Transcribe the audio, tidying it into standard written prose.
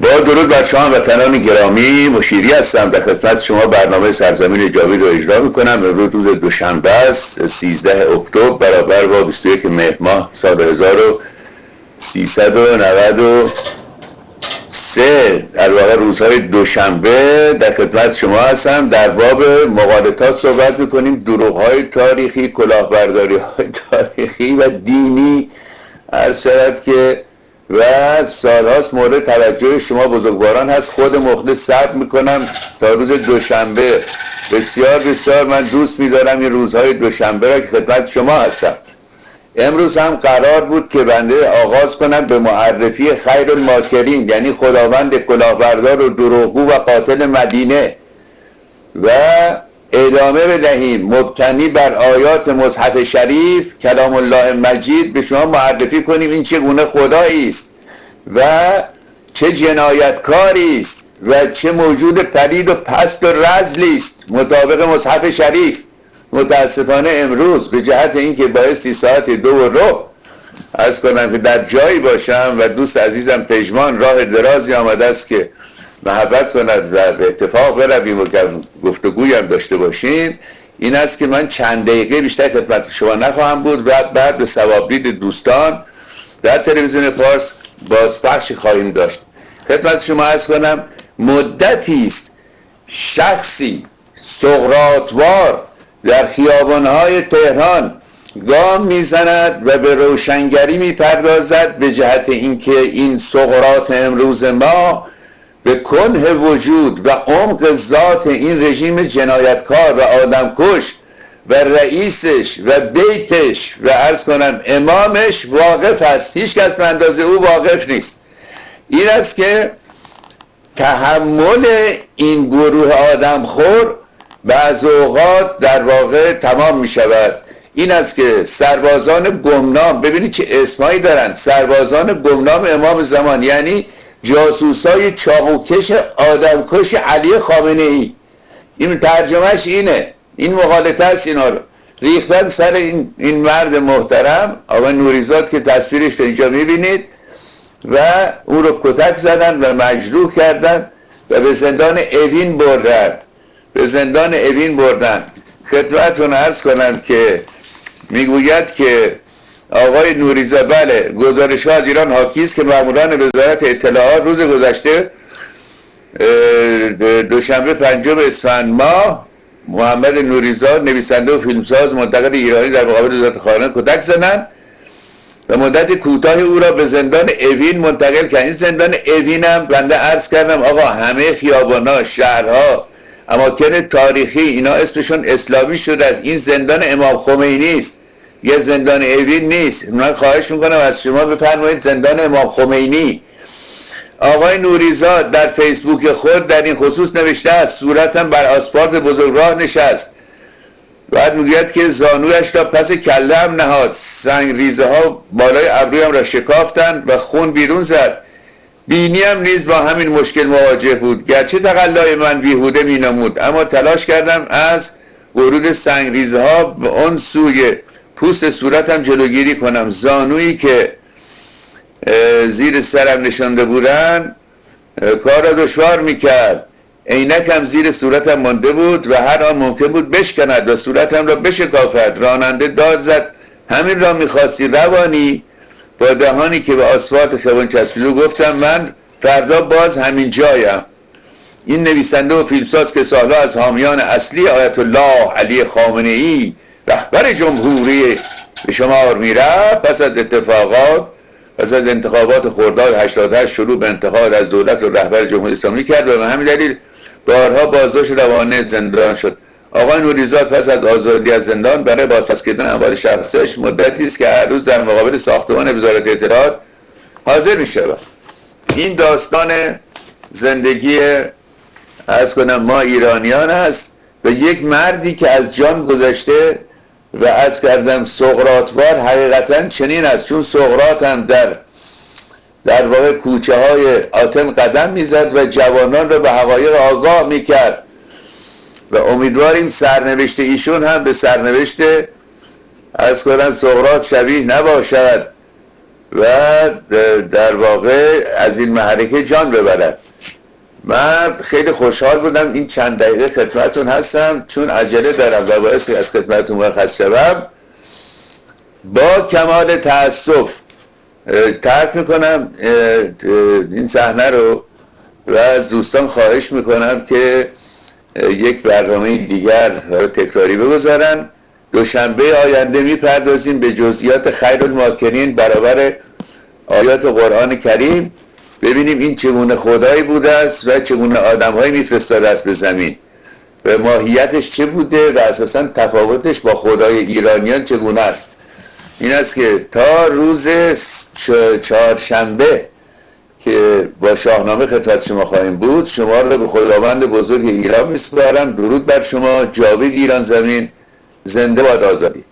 با درود بر شما وطنان گرامی، مشیری هستم. در خدمت شما برنامه سرزمین جاوید رو اجرا میکنم. امروز روز دوشنبه است، 13 اکتبر برابر با 21 مهر ماه سال 1393. در واقع روزهای دوشنبه در خدمت شما هستم. در باب مغالطات صحبت میکنیم، دروغ‌های تاریخی، کلاهبرداری‌های تاریخی و دینی. عرض شود که و سالهاست مورد توجه شما بزرگواران هست. خود مخلص صبر میکنم تا روز دوشنبه. بسیار بسیار من دوست میدارم این روزهای دوشنبه را که خدمت شما هستم. امروز هم قرار بود که بنده آغاز کنم به معرفی خیر الماکرین، یعنی خداوند کلاهبردار و دروغگو و قاتل مدینه، و ادامه بدهیم مبتنی بر آیات مصحف شریف کلام الله مجید به شما معرفی کنیم این چگونه خدایی است و چه جنایتکاری است و چه موجود پلید و پست و رذلی است مطابق مصحف شریف. متاسفانه امروز به جهت اینکه بایستی ساعت 2:15 عرض کنم که در جایی باشم و دوست عزیزم پژمان راه درازی آمده است که محبت کند و به اتفاق برویم و گفتگوی هم داشته باشیم، این است که من چند دقیقه بیشتر خدمت شما نخواهم بود و بعد به ثوابدید دوستان در تلویزیون پارس بازپخش خواهیم داشت. خدمت شما عرض کنم مدتی است شخصی سقراطوار در خیابان‌های تهران گام میزند و به روشنگری میپردازد به جهت اینکه این سقراط امروز ما به کنه وجود و عمق ذات این رژیم جنایتکار و آدمکش و رئیسش و بیتش و عرض کنم امامش واقف است. هیچ کس به اندازه او واقف نیست. این است که تحمل این گروه آدمخور بعض اوقات در واقع تمام می شود. این است که سربازان گمنام، ببینید چه اسمایی دارن، سربازان گمنام امام زمان، یعنی جاسوسای چاقوکش آدمکش علی خامنه ای. این ترجمهش اینه، این مغالطه است. اینا رو ریختن سر این مرد محترم آقای نوریزاد که تصویرش تا اینجا میبینید و اون رو کتک زدن و مجروح کردن و به زندان اوین بردن. به زندان اوین بردن. خدمتتون عرض کنم که میگوید که آقای نوریزاد، بله، گزارش ها از ایران حاکی است که ماموران وزارت اطلاعات روز گذشته دوشنبه 5 اسفند ماه محمد نوریزاد نویسنده و فیلمساز منتقد ایرانی در مقابل وزارت خارجه کتک زدند و مدت کوتاهی او را به زندان اوین منتقل کردند. این زندان اوین هم بنده عرض کردم آقا همه خیابان‌ها، شهرها، اماکن تاریخی اینا اسمشون اسلامی شده است. این زندان امام خمینی است، یه زندان اوین نیست. من خواهش میکنم از شما بفرمایید زندان امام خمینی. آقای نوریزاد در فیسبوک خود در این خصوص نوشته است صورتم بر آسفالت بزرگراه نشست. بعد میگوید که زانویش را پس کله هم نهاد، سنگ ریزه ها بالای ابرویم را شکافتند و خون بیرون زد. بینیم نیز با همین مشکل مواجه بود، گرچه تقلای من بیهوده مینمود، اما تلاش کردم از ورود سنگ ریزه ها به اون سوی پوست صورتم جلوگیری کنم. زانویی که زیر سرم نشانده بودن کار را دشوار میکرد. عینکم زیر صورتم مانده بود و هر آن ممکن بود بشکند و صورتم را بشکافد. راننده داد زد همین را میخواستی روانی؟ با دهانی که به آسفالت خیابان چسبیده گفتم من فردا باز همین جایم. این نویسنده و فیلمساز که سالها از حامیان اصلی آیت الله علی خامنه ای رهبر جمهوری به شمار میرفت، پس از انتخابات خرداد 88 شروع به انتقاد از دولت و رهبر جمهوری اسلامی کرد و به همین دلیل بارها بازداشت روانه زندان شد. آقای نوریزاد پس از آزادی از زندان برای بازپس کردن اموال شخصیش مدتی است که هر روز در مقابل ساختمان وزارت اطلاعات حاضر می شود. این داستان زندگی عرض کنم ما ایرانیان است و یک مردی که از جان گذشته و عرض کردم سقراطوار حقیقتا چنین است، چون سقراط هم در واقع کوچه های آتن قدم میزد و جوانان را به حقایق آگاه میکرد و امیدواریم سرنوشت ایشون هم به سرنوشت عرض کنم سقراط شبیه نباشد و در واقع از این معرکه جان ببرد. من خیلی خوشحال بودم این چند دقیقه خدمتون هستم، چون عجله دارم و باعث از خدمتون مرخص شوم. با کمال تأسف ترک میکنم این صحنه رو و از دوستان خواهش میکنم که یک برنامه دیگر تکراری بگذارن. دوشنبه آینده میپردازیم به جزئیات خیر الماکرین برابر آیات قرآن کریم، ببینیم این چگونه خدایی بوده است و چگونه آدم‌هایی میفرستاده است به زمین و ماهیتش چه بوده و اساساً تفاوتش با خدای ایرانیان چگونه است. این است که تا روز چهارشنبه که با شاهنامه خدمت شما خواهیم بود، شما را به خداوند بزرگ ایران میسپارم. درود بر شما. جاوید ایران زمین. زنده باد آزادی.